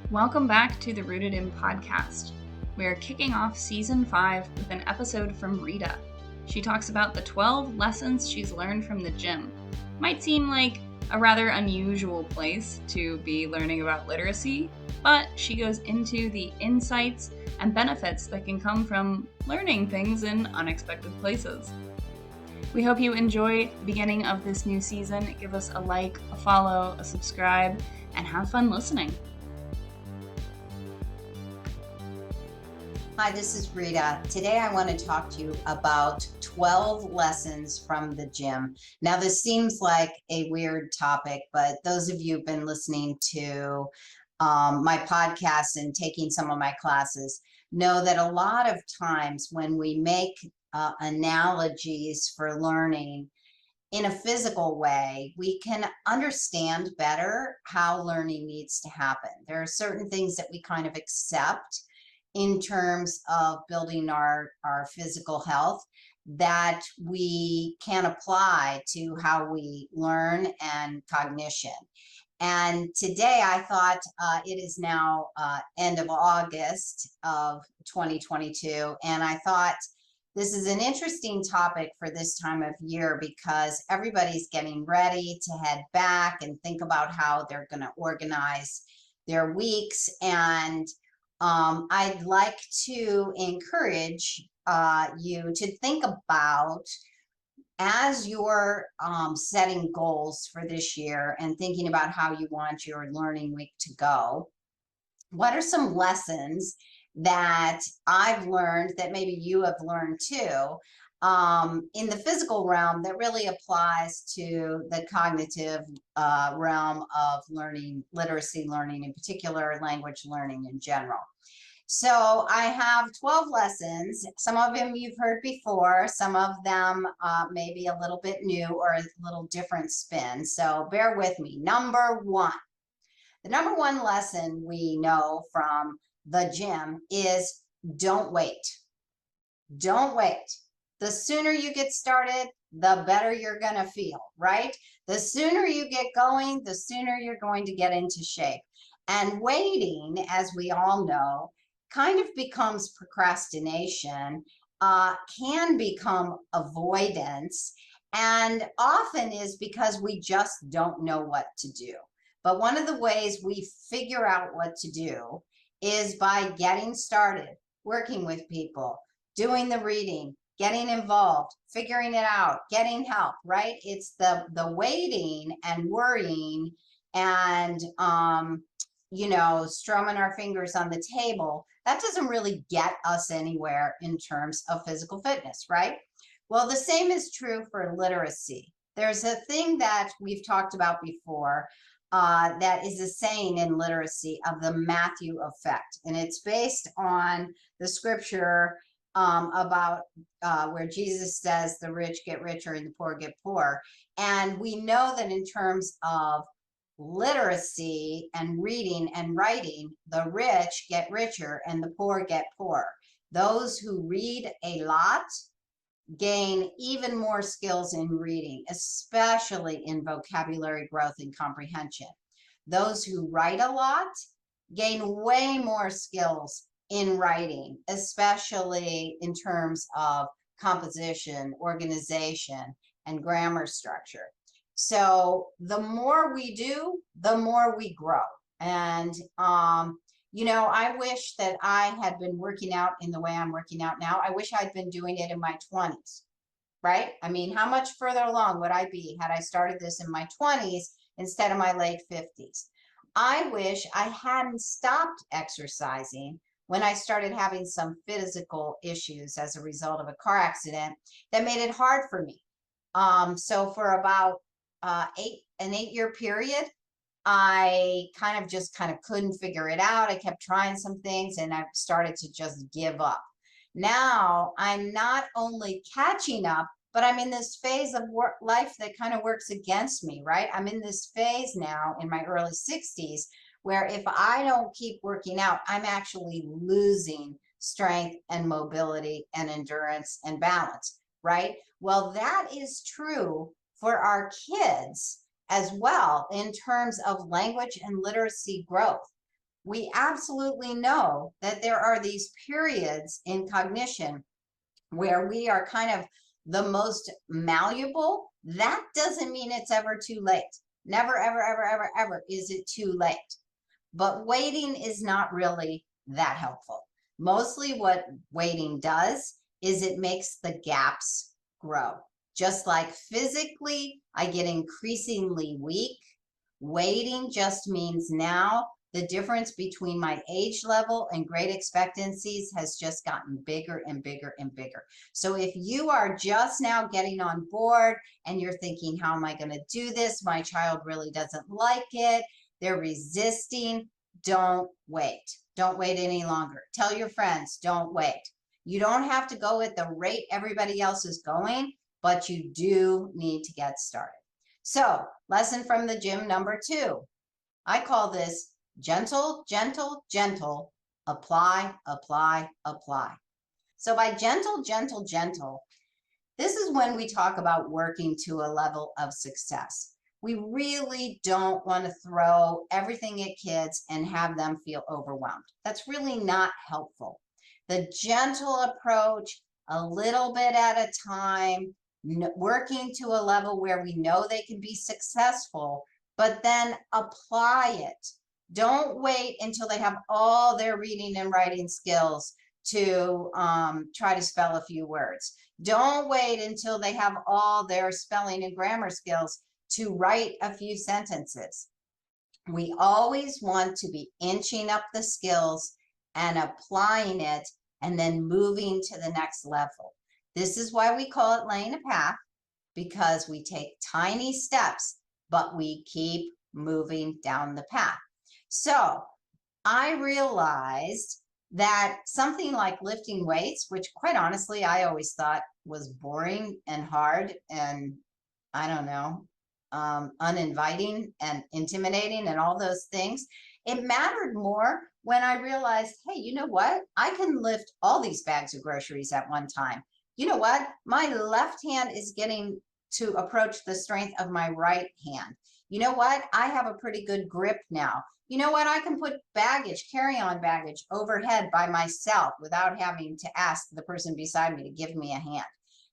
Welcome back to the Rooted In podcast. We are kicking off season 5 with an episode from Rita. She talks about the 12 lessons she's learned from the gym. Might seem like a rather unusual place to be learning about literacy, but she goes into the insights and benefits that can come from learning things in unexpected places. We hope you enjoy the beginning of this new season. Give us a like, a follow, a subscribe, and have fun listening. Hi, this is Rita. Today I want to talk to you about 12 lessons from the gym. Now, this seems like a weird topic, but those of you who've been listening to my podcast and taking some of my classes know that a lot of times when we make analogies for learning in a physical way, we can understand better how learning needs to happen. There are certain things that we kind of accept in terms of building our physical health that we can apply to how we learn and cognition. And today I thought it is now end of August of 2022, and I thought this is an interesting topic for this time of year because everybody's getting ready to head back and think about how they're going to organize their weeks. And I'd like to encourage you to think about, as you're setting goals for this year and thinking about how you want your learning week to go, what are some lessons that I've learned that maybe you have learned too in the physical realm that really applies to the cognitive realm of learning, literacy learning in particular, language learning in general. So I have 12 lessons. Some of them you've heard before, some of them may be a little bit new or a little different spin. So bear with me. Number one. The number one lesson we know from the gym is don't wait. Don't wait. The sooner you get started, the better you're going to feel, right? The sooner you get going, the sooner you're going to get into shape. And waiting, as we all know, kind of becomes procrastination, can become avoidance, and often is because we just don't know what to do. But one of the ways we figure out what to do is by getting started, working with people, doing the reading, getting involved, figuring it out, getting help, right? It's the waiting and worrying and strumming our fingers on the table. That doesn't really get us anywhere in terms of physical fitness, right? Well, the same is true for literacy. There's a thing that we've talked about before that is a saying in literacy of the Matthew effect. And it's based on the scripture about where Jesus says the rich get richer and the poor get poor. And we know that in terms of literacy and reading and writing, the rich get richer and the poor get poor. Those who read a lot gain even more skills in reading, especially in vocabulary growth and comprehension. Those who write a lot gain way more skills in writing, especially in terms of composition, organization, and grammar structure. So the more we do, the more we grow. And I wish that I had been working out in the way I'm working out now. I wish I'd been doing it in my 20s, right? I mean, how much further along would I be had I started this in my 20s instead of my late 50s? I wish I hadn't stopped exercising when I started having some physical issues as a result of a car accident that made it hard for me. So for about an 8-year period, I kind of couldn't figure it out. I kept trying some things and I started to just give up. Now I'm not only catching up, but I'm in this phase of life that kind of works against me, right? I'm in this phase now in my early 60s where if I don't keep working out, I'm actually losing strength and mobility and endurance and balance, right? Well, that is true for our kids as well in terms of language and literacy growth. we absolutely know that there are these periods in cognition where we are kind of the most malleable. That doesn't mean it's ever too late. Never, ever, ever, ever, ever is it too late. But waiting is not really that helpful. Mostly what waiting does is it makes the gaps grow. Just like physically, I get increasingly weak. Waiting just means now the difference between my age level and great expectancies has just gotten bigger and bigger and bigger. So if you are just now getting on board and you're thinking, how am I going to do this? My child really doesn't like it. They're resisting. Don't wait. Don't wait any longer. Tell your friends, don't wait. You don't have to go at the rate everybody else is going, but you do need to get started. So, lesson from the gym number 2. I call this gentle, gentle, gentle, apply, apply, apply. So by gentle, gentle, gentle, this is when we talk about working to a level of success. We really don't want to throw everything at kids and have them feel overwhelmed. That's really not helpful. The gentle approach, a little bit at a time, working to a level where we know they can be successful, but then apply it. Don't wait until they have all their reading and writing skills to try to spell a few words. Don't wait until they have all their spelling and grammar skills to write a few sentences. We always want to be inching up the skills and applying it and then moving to the next level. This is why we call it laying a path, because we take tiny steps, but we keep moving down the path. So I realized that something like lifting weights, which quite honestly, I always thought was boring and hard and I don't know, uninviting and intimidating and all those things. It mattered more when I realized, hey, you know what? I can lift all these bags of groceries at one time. You know what? My left hand is getting to approach the strength of my right hand. You know what? I have a pretty good grip now. You know what? I can put baggage, carry-on baggage overhead by myself without having to ask the person beside me to give me a hand,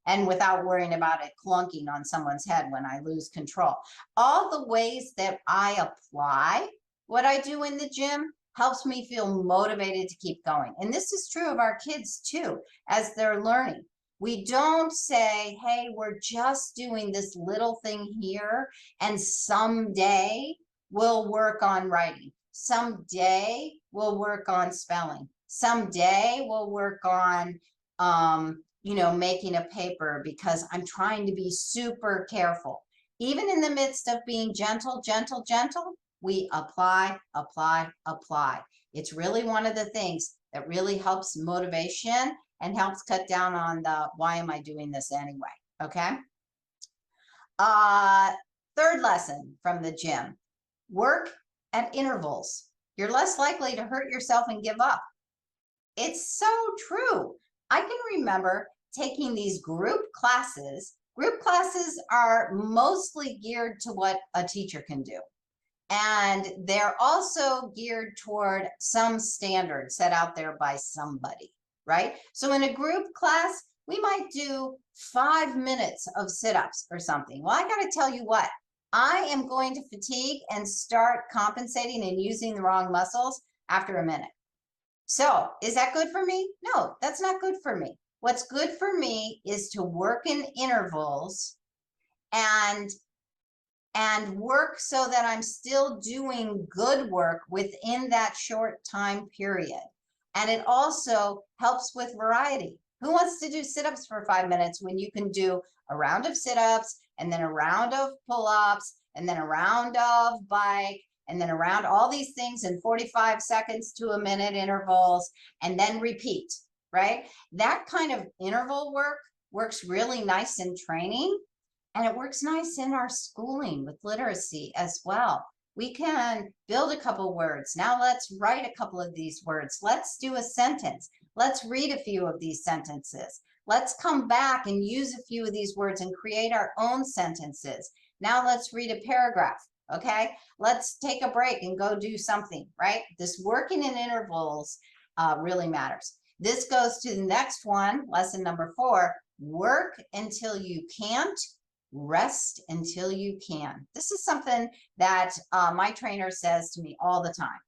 and without worrying about it clunking on someone's head when I lose control. All the ways that I apply what I do in the gym helps me feel motivated to keep going. And this is true of our kids too, as they're learning. We don't say, hey, we're just doing this little thing here, and someday we'll work on writing. Someday we'll work on spelling. Someday we'll work on, making a paper, because I'm trying to be super careful. Even in the midst of being gentle, gentle, gentle, we apply, apply, apply. It's really one of the things that really helps motivation and helps cut down on the why am I doing this anyway, okay? Third lesson from the gym, work at intervals. You're less likely to hurt yourself and give up. It's so true. I can remember taking these group classes. Group classes are mostly geared to what a teacher can do. And they're also geared toward some standard set out there by somebody, right? So in a group class, we might do 5 minutes of sit-ups or something. Well, I got to tell you what, I am going to fatigue and start compensating and using the wrong muscles after a minute. So is that good for me? No, that's not good for me. What's good for me is to work in intervals and work so that I'm still doing good work within that short time period. And it also helps with variety. Who wants to do sit-ups for 5 minutes when you can do a round of sit-ups and then a round of pull-ups and then a round of bike and then around all these things in 45 seconds to a minute intervals and then repeat, right? That kind of interval work works really nice in training, and it works nice in our schooling with literacy as well. We can build a couple words. Now let's write a couple of these words. Let's do a sentence. Let's read a few of these sentences. Let's come back and use a few of these words and create our own sentences. Now let's read a paragraph. Okay, let's take a break and go do something, right? This working in intervals really matters. This goes to the next one, lesson number 4, work until you can't, rest until you can. This is something that my trainer says to me all the time.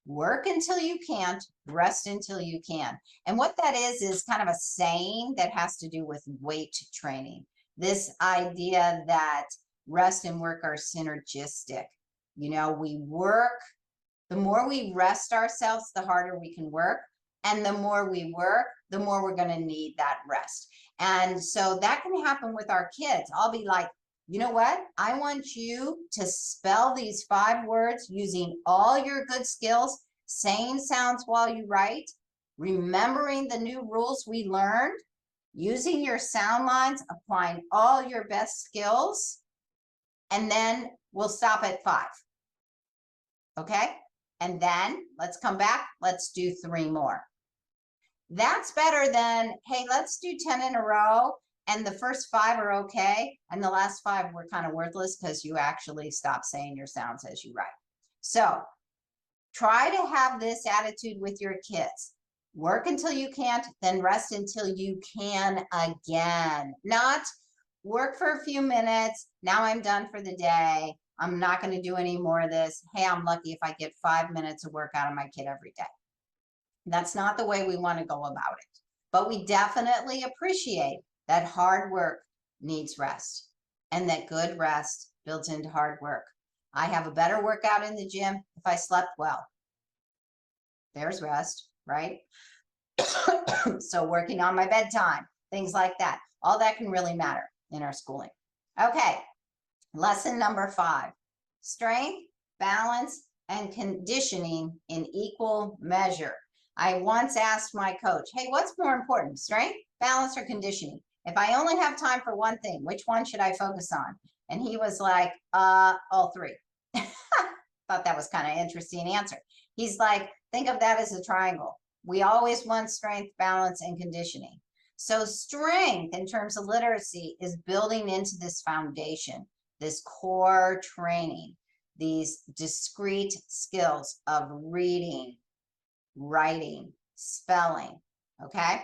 Work until you can't, rest until you can. And what that is kind of a saying that has to do with weight training. This idea that rest and work are synergistic. You know, we work, the more we rest ourselves, the harder we can work. And the more we work, the more we're going to need that rest. And so that can happen with our kids. I'll be like, you know what? I want you to spell these 5 words using all your good skills, saying sounds while you write, remembering the new rules we learned, using your sound lines, applying all your best skills, and then we'll stop at 5. Okay? And then let's come back. Let's do 3 more. That's better than, hey, let's do 10 in a row and the first 5 are okay and the last 5 were kind of worthless because you actually stop saying your sounds as you write. So try to have this attitude with your kids. Work until you can't, then rest until you can again. Not work for a few minutes, now I'm done for the day, I'm not going to do any more of this. Hey, I'm lucky if I get 5 minutes of work out of my kid every day. That's not the way we want to go about it. But we definitely appreciate that hard work needs rest and that good rest builds into hard work. I have a better workout in the gym if I slept well. There's rest, right? So working on my bedtime, things like that. All that can really matter in our schooling. Okay, lesson number 5, strength, balance, and conditioning in equal measure. I once asked my coach, hey, what's more important, strength, balance, or conditioning? If I only have time for one thing, which one should I focus on? And he was like, all 3. Thought that was kind of interesting answer. He's like, think of that as a triangle. We always want strength, balance, and conditioning. So strength in terms of literacy is building into this foundation, this core training, these discrete skills of reading, writing, spelling, okay?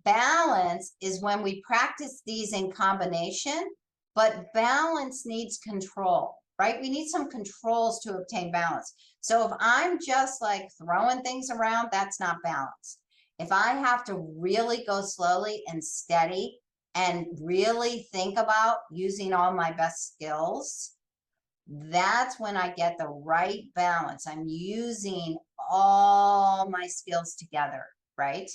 Balance is when we practice these in combination, but balance needs control, right? We need some controls to obtain balance. So if I'm just like throwing things around, that's not balance. If I have to really go slowly and steady and really think about using all my best skills, that's when I get the right balance. I'm using all my skills together, right?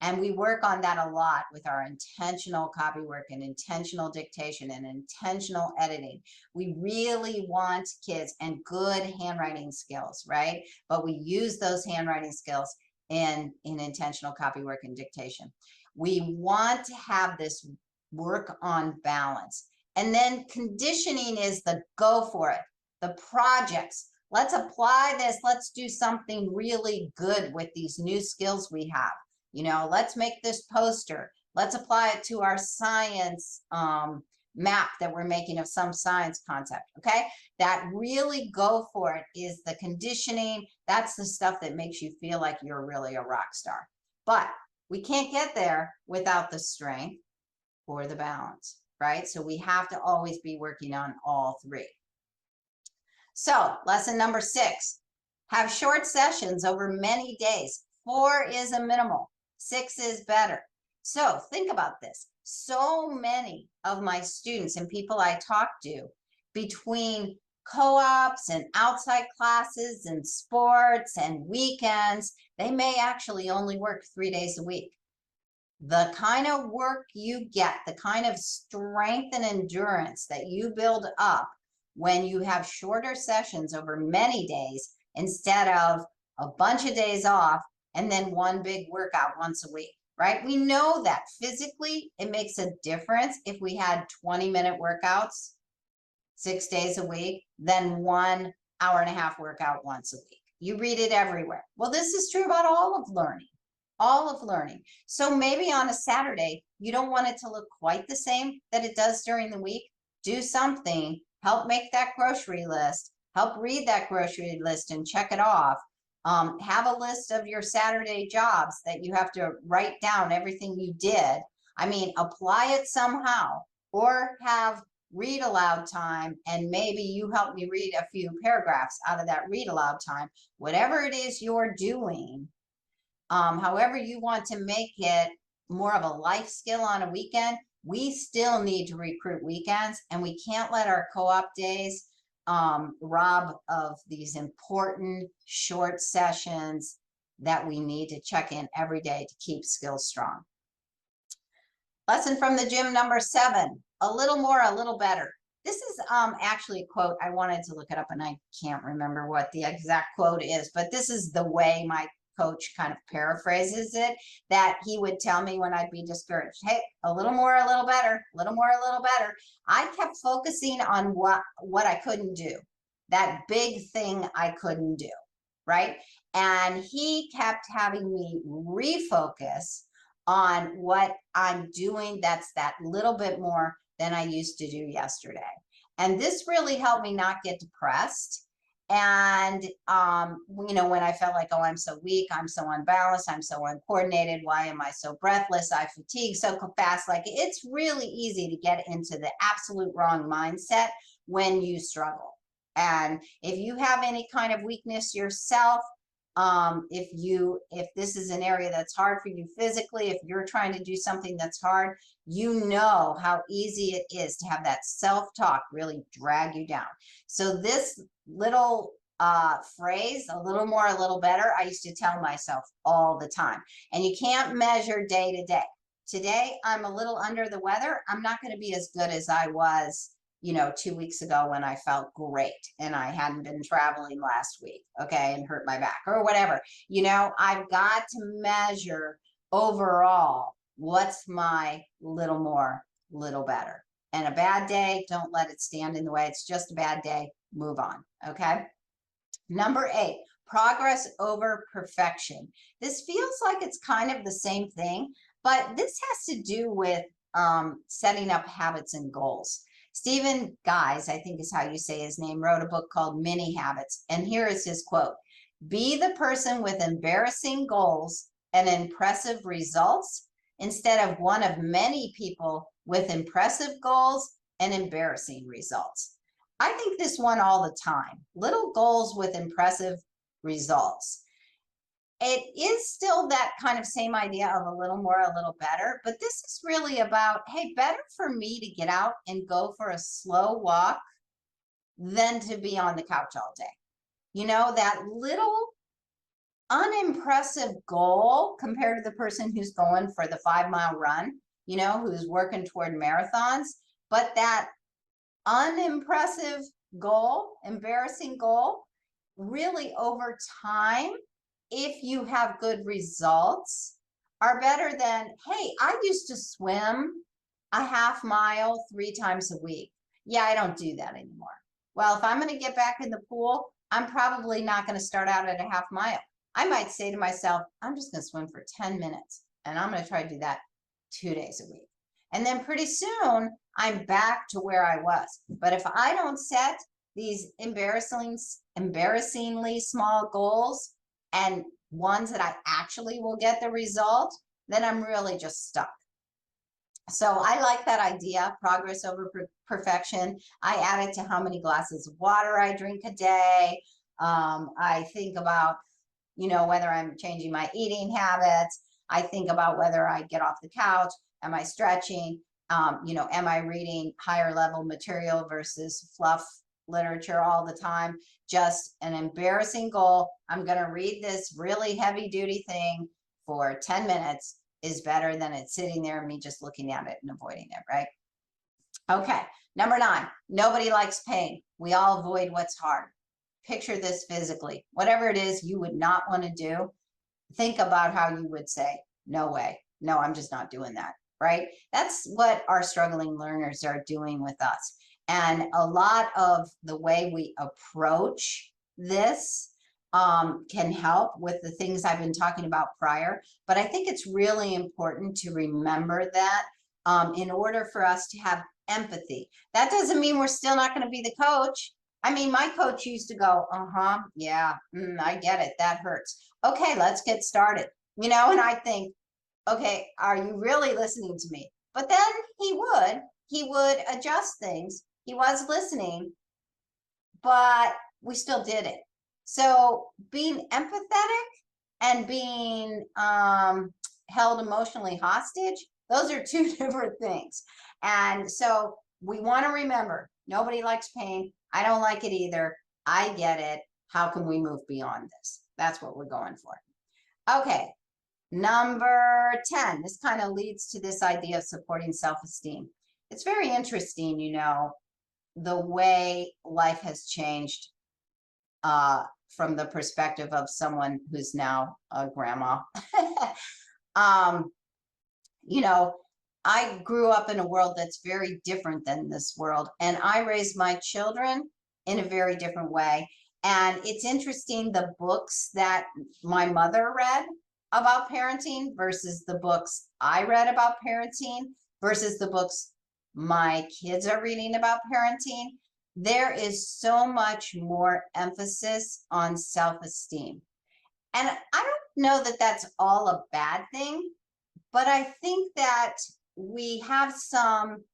And we work on that a lot with our intentional copy work and intentional dictation and intentional editing. We really want kids and good handwriting skills, right? But we use those handwriting skills in intentional copy work and dictation. We want to have this work on balance. And then conditioning is the go for it, the projects. Let's apply this. Let's do something really good with these new skills we have. You know, let's make this poster. Let's apply it to our science map that we're making of some science concept, okay? That really go for it is the conditioning. That's the stuff that makes you feel like you're really a rock star. But we can't get there without the strength or the balance, right? So we have to always be working on all 3. So lesson number 6, have short sessions over many days. 4 is a minimal, 6 is better. So think about this. So many of my students and people I talk to, between co-ops and outside classes and sports and weekends, they may actually only work 3 days a week. The kind of work you get, the kind of strength and endurance that you build up when you have shorter sessions over many days instead of a bunch of days off and then one big workout once a week, right? We know that physically it makes a difference if we had 20-minute workouts 6 days a week than 1 hour-and-a-half workout once a week. You read it everywhere. Well, this is true about all of learning. All of learning. So maybe on a Saturday, you don't want it to look quite the same that it does during the week. Do something, help make that grocery list, help read that grocery list and check it off. Have a list of your Saturday jobs that you have to write down everything you did. I mean, apply it somehow, or have read aloud time, and maybe you help me read a few paragraphs out of that read aloud time. Whatever it is you're doing, however you want to make it more of a life skill on a weekend, we still need to recruit weekends, and we can't let our co-op days rob of these important short sessions that we need to check in every day to keep skills strong. Lesson from the gym number 7, a little more, a little better. This is actually a quote. I wanted to look it up and I can't remember what the exact quote is, but this is the way my coach kind of paraphrases it, that he would tell me when I'd be discouraged. Hey, a little more, a little better, a little more, a little better. I kept focusing on what I couldn't do, that big thing I couldn't do, right? And he kept having me refocus on what I'm doing that's that little bit more than I used to do yesterday. And this really helped me not get depressed. And, you know, when I felt like, oh, I'm so weak, I'm so unbalanced, I'm so uncoordinated, why am I so breathless, I fatigue so fast, like it's really easy to get into the absolute wrong mindset when you struggle. And if you have any kind of weakness yourself, if this is an area that's hard for you physically, if you're trying to do something that's hard, you know how easy it is to have that self-talk really drag you down. So this little phrase, a little more, a little better, I used to tell myself all the time. And you can't measure day to day. Today, I'm a little under the weather. I'm not going to be as good as I was, you know, 2 weeks ago when I felt great and I hadn't been traveling last week, okay, and hurt my back or whatever. You know, I've got to measure overall what's my little more, little better. And a bad day, don't let it stand in the way. It's just a bad day. Move on, okay? Number 8, progress over perfection. This feels like it's kind of the same thing, but this has to do with setting up habits and goals. Stephen Guys, I think is how you say his name, wrote a book called Mini Habits. And here is his quote: "Be the person with embarrassing goals and impressive results instead of one of many people with impressive goals and embarrassing results." I think this one all the time. Little goals with impressive results. It is still that kind of same idea of a little more, a little better, but this is really about, hey, better for me to get out and go for a slow walk than to be on the couch all day. You know, that little unimpressive goal compared to the person who's going for the 5-mile run, you know, who's working toward marathons, but that unimpressive goal, embarrassing goal, really over time, if you have good results, are better than, hey, I used to swim a half mile 3 times a week. Yeah, I don't do that anymore. Well, if I'm going to get back in the pool, I'm probably not going to start out at a half mile. I might say to myself, I'm just going to swim for 10 minutes, and I'm going to try to do that 2 days a week. And then pretty soon, I'm back to where I was. But if I don't set these embarrassingly small goals, and ones that I actually will get the result, then I'm really just stuck. So I like that idea, progress over perfection. I add it to how many glasses of water I drink a day. I think about, you know, whether I'm changing my eating habits. I think about whether I get off the couch. Am I stretching? You know, am I reading higher level material versus fluff literature all the time? Just an embarrassing goal. I'm going to read this really heavy duty thing for 10 minutes is better than it sitting there and me just looking at it and avoiding it, right? Okay, number 9, nobody likes pain. We all avoid what's hard. Picture this physically. Whatever it is you would not want to do, think about how you would say, no way, no, I'm just not doing that, right? That's what our struggling learners are doing with us. And a lot of the way we approach this can help with the things I've been talking about prior. But I think it's really important to remember that in order for us to have empathy. That doesn't mean we're still not going to be the coach. I mean, my coach used to go, yeah, I get it. That hurts. Okay, let's get started. And I think, okay, are you really listening to me? But then he would adjust things. He was listening, but we still did it. So being empathetic and being held emotionally hostage, those are two different things. And so we want to remember, nobody likes pain. I don't like it either. I get it. How can we move beyond this? That's what we're going for. Okay, number 10. This kind of leads to this idea of supporting self-esteem. It's very interesting, the way life has changed from the perspective of someone who's now a grandma. um, I grew up in a world that's very different than this world, and I raised my children in a very different way. And it's interesting, the books that my mother read about parenting versus the books I read about parenting versus the books my kids are reading about parenting. There is so much more emphasis on self-esteem. And I don't know that that's all a bad thing, but I think that we have some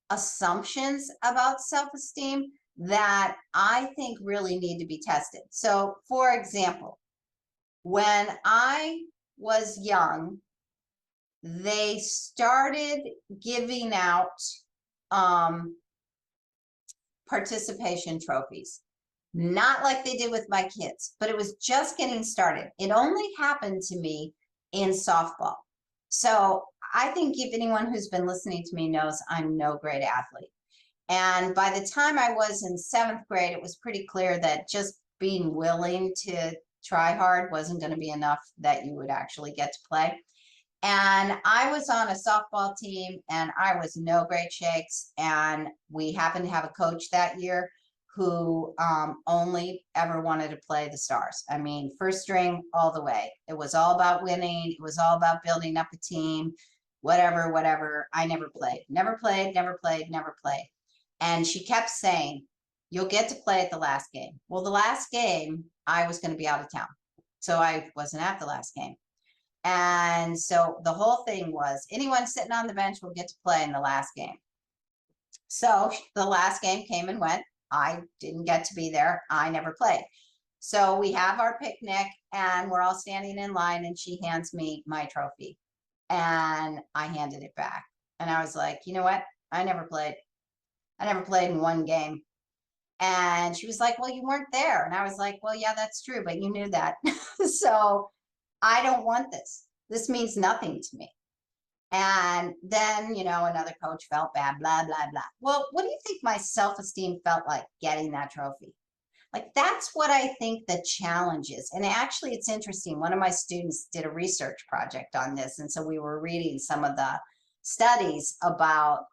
assumptions about self-esteem that I think really need to be tested. So, for example, when I was young, they started giving out participation trophies. Not like they did with my kids, but it was just getting started. It only happened to me in softball. So I think if anyone who's been listening to me knows I'm no great athlete. And by the time I was in 7th grade, it was pretty clear that just being willing to try hard wasn't going to be enough that you would actually get to play. And I was on a softball team and I was no great shakes. And we happened to have a coach that year who only ever wanted to play the stars. I mean, first string all the way. It was all about winning. It was all about building up a team, whatever. I never played. And she kept saying, you'll get to play at the last game. Well, the last game, I was going to be out of town. So I wasn't at the last game. And so the whole thing was anyone sitting on the bench will get to play in the last game. So the last game came and went. I didn't get to be there. I never played. So we have our picnic and we're all standing in line and she hands me my trophy and I handed it back. And I was like, you know what? I never played in one game. And she was like, well, you weren't there. And I was like, well, yeah, that's true, but you knew that. So I don't want this. This means nothing to me. And then, another coach felt bad, blah, blah, blah. Well, what do you think my self-esteem felt like getting that trophy? Like, that's what I think the challenge is. And actually, it's interesting. One of my students did a research project on this. And so we were reading some of the studies about,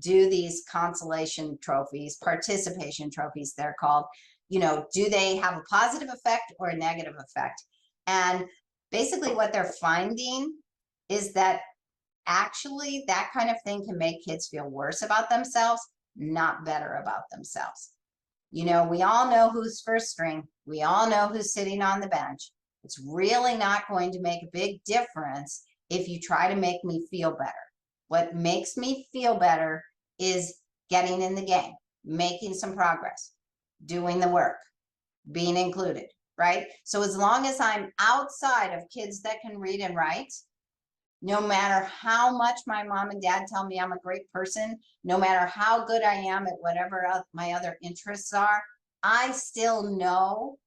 do these consolation trophies, participation trophies, they're called, do they have a positive effect or a negative effect? And basically what they're finding is that actually that kind of thing can make kids feel worse about themselves, not better about themselves. We all know who's first string. We all know who's sitting on the bench. It's really not going to make a big difference if you try to make me feel better. What makes me feel better is getting in the game, making some progress, doing the work, being included, right? So as long as I'm outside of kids that can read and write, no matter how much my mom and dad tell me I'm a great person, no matter how good I am at whatever my other interests are, I still know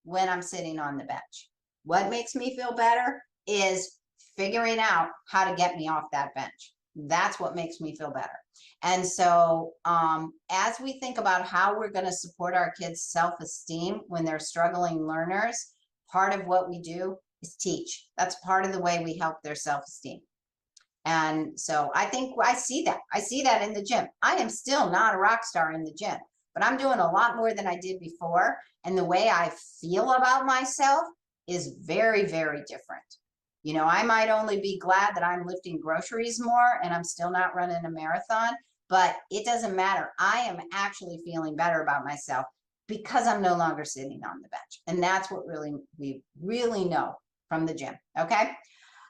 when I'm sitting on the bench. What makes me feel better is figuring out how to get me off that bench. That's what makes me feel better. And so as we think about how we're going to support our kids' self-esteem when they're struggling learners, part of what we do is teach. That's part of the way we help their self-esteem. And so I think I see that in the gym. I am still not a rock star in the gym, but I'm doing a lot more than I did before. And the way I feel about myself is very, very different. I might only be glad that I'm lifting groceries more and I'm still not running a marathon, but it doesn't matter. I am actually feeling better about myself because I'm no longer sitting on the bench. And that's what we really know from the gym. Okay.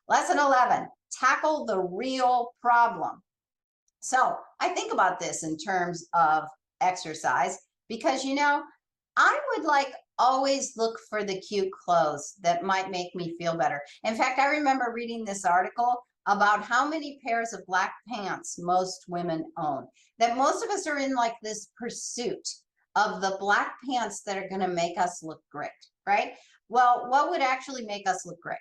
Lesson 11, tackle the real problem. So I think about this in terms of exercise because, I would always look for the cute clothes that might make me feel better. In fact, I remember reading this article about how many pairs of black pants most women own, that most of us are in this pursuit of the black pants that are going to make us look great, right? Well, what would actually make us look great?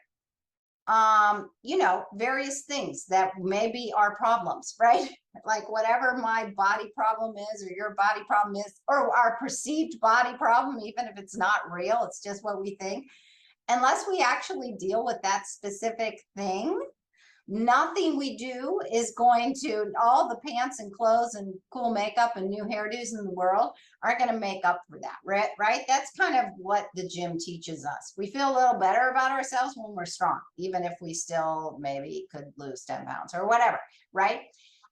Various things that may be our problems, right? Like whatever my body problem is, or your body problem is, or our perceived body problem, even if it's not real, it's just what we think. Unless we actually deal with that specific thing, nothing we do is going to, all the pants and clothes and cool makeup and new hairdos in the world aren't going to make up for that, right? That's kind of what the gym teaches us. We feel a little better about ourselves when we're strong, even if we still maybe could lose 10 pounds or whatever, right?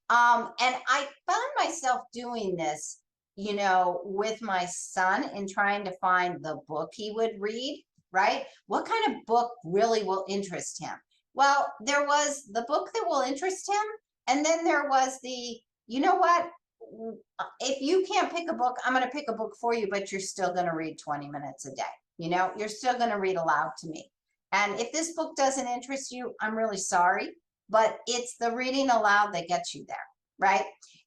And I found myself doing this, with my son in trying to find the book he would read, right? What kind of book really will interest him? Well, there was the book that will interest him. And then there was what? If you can't pick a book, I'm going to pick a book for you, but you're still going to read 20 minutes a day. You're still going to read aloud to me. And if this book doesn't interest you, I'm really sorry, but it's the reading aloud that gets you there, right?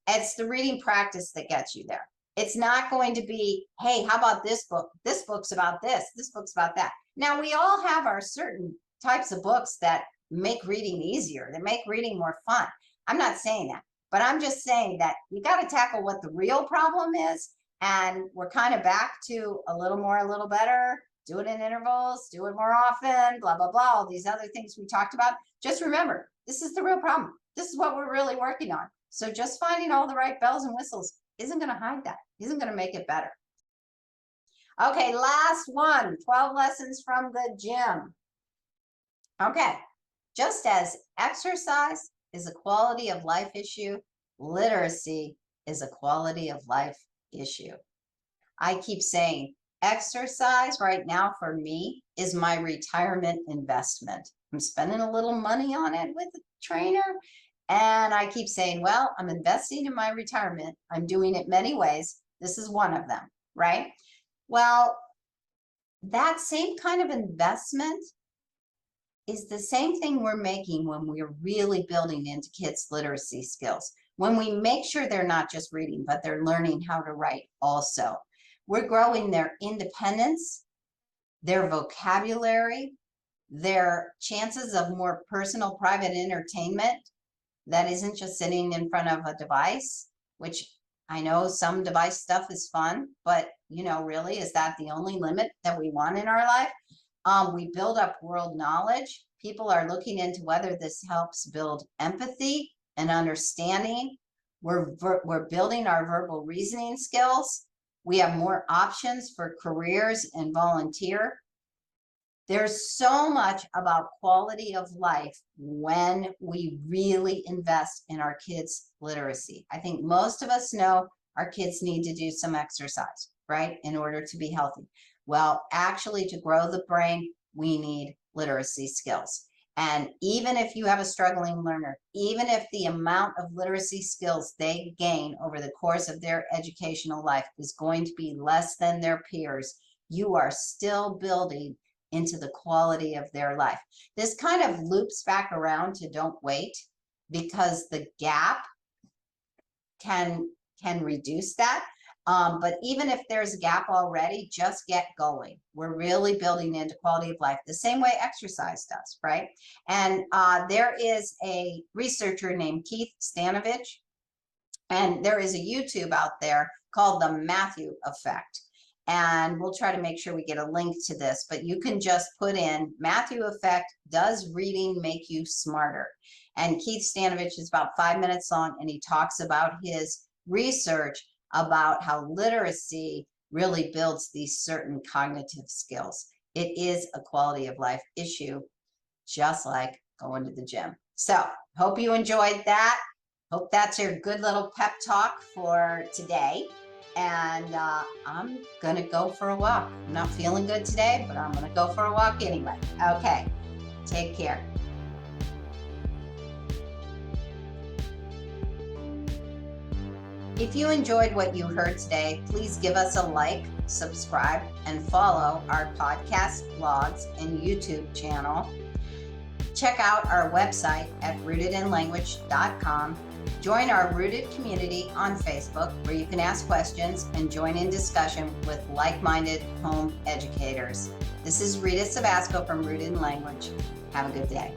It's the reading practice that gets you there. It's not going to be, hey, how about this book? This book's about this. This book's about that. Now, we all have our certain types of books that make reading easier, that make reading more fun. I'm not saying that, but I'm just saying that you got to tackle what the real problem is. And we're kind of back to a little more, a little better, do it in intervals, do it more often, blah, blah, blah, all these other things we talked about. Just remember, this is the real problem. This is what we're really working on. So just finding all the right bells and whistles isn't going to hide that, isn't going to make it better. Okay, last one, 12 lessons from the gym. Okay, just as exercise is a quality of life issue, literacy is a quality of life issue. I keep saying exercise right now for me is my retirement investment. I'm spending a little money on it with a trainer. And I keep saying, well, I'm investing in my retirement. I'm doing it many ways. This is one of them, right? Well, that same kind of investment is the same thing we're making when we're really building into kids' literacy skills. When we make sure they're not just reading, but they're learning how to write also. We're growing their independence, their vocabulary, their chances of more personal, private entertainment that isn't just sitting in front of a device, which I know some device stuff is fun, but really, is that the only limit that we want in our life? We build up world knowledge. People are looking into whether this helps build empathy and understanding. We're building our verbal reasoning skills. We have more options for careers and volunteer. There's so much about quality of life when we really invest in our kids' literacy. I think most of us know our kids need to do some exercise, right, in order to be healthy. Well, actually, to grow the brain, we need literacy skills. And even if you have a struggling learner, even if the amount of literacy skills they gain over the course of their educational life is going to be less than their peers, you are still building into the quality of their life. This kind of loops back around to don't wait, because the gap can reduce that. But even if there's a gap already, just get going. We're really building into quality of life the same way exercise does, right? And there is a researcher named Keith Stanovich, and there is a YouTube out there called the Matthew Effect. And we'll try to make sure we get a link to this, but you can just put in Matthew Effect, does reading make you smarter? And Keith Stanovich is about 5 minutes long, and he talks about his research about how literacy really builds these certain cognitive skills. It is a quality of life issue, just like going to the gym. So hope you enjoyed that. Hope that's your good little pep talk for today. And I'm going to go for a walk. I'm not feeling good today, but I'm going to go for a walk anyway. Okay. Take care. If you enjoyed what you heard today, please give us a like, subscribe, and follow our podcast, blogs, and YouTube channel. Check out our website at rootedinlanguage.com. Join our Rooted community on Facebook, where you can ask questions and join in discussion with like-minded home educators. This is Rita Savasco from Rooted in Language. Have a good day.